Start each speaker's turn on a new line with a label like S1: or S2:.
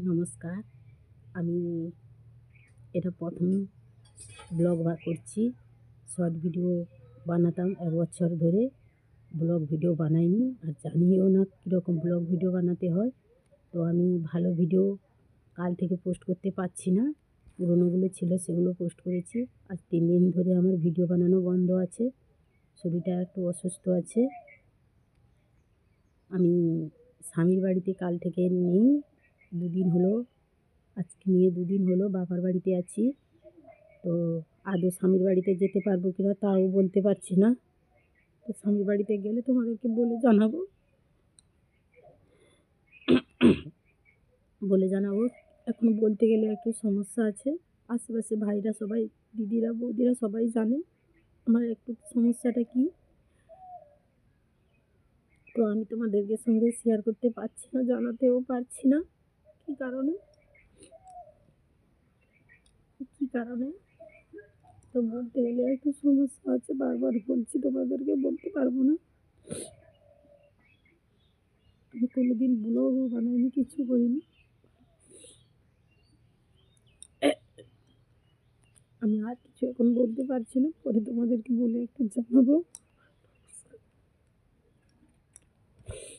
S1: নমস্কার। আমি এটা প্রথম ব্লগ করছি। শর্ট ভিডিও বানাতাম ১ বছর ধরে। ব্লগ ভিডিও বানাইনি আর জানিও না কীরকম ব্লগ ভিডিও বানাতে হয়। তো আমি ভালো ভিডিও কাল থেকে পোস্ট করতে পারছি না। পুরনোগুলো ছিল সেগুলো পোস্ট করেছি। আজ ৩ দিন ধরে আমার ভিডিও বানানো বন্ধ আছে। শরীরটা একটু অসুস্থ আছে। আমি স্বামীর বাড়িতে কাল থেকে নেই, ২ দিন হলো। আজকে নিয়ে ২ দিন হলো বাবার বাড়িতে আছি। তো আদৌ স্বামীর বাড়িতে যেতে পারবো কি না তাও বলতে পারছি না। তো স্বামীর বাড়িতে গেলে তোমাদেরকে জানাবো। এখন বলতে গেলে একটু সমস্যা আছে। আশেপাশে ভাইরা সবাই, দিদিরা, বৌদিরা সবাই জানে আমার একটু সমস্যাটা কী। তো আমি তোমাদেরকে সঙ্গে শেয়ার করতে পারছি না, জানাতেও পারছি না কী কারণে। তো বলতে গেলে একটু সমস্যা আছে, বারবার বলছি তোমাদেরকে বলতে পারবো না। আমি কোনোদিন ব্লগও বানাইনি, কিছু করিনি। আমি আর কিছু এখন বলতে পারছি না, পরে তোমাদেরকে বলে একটু জানাবো।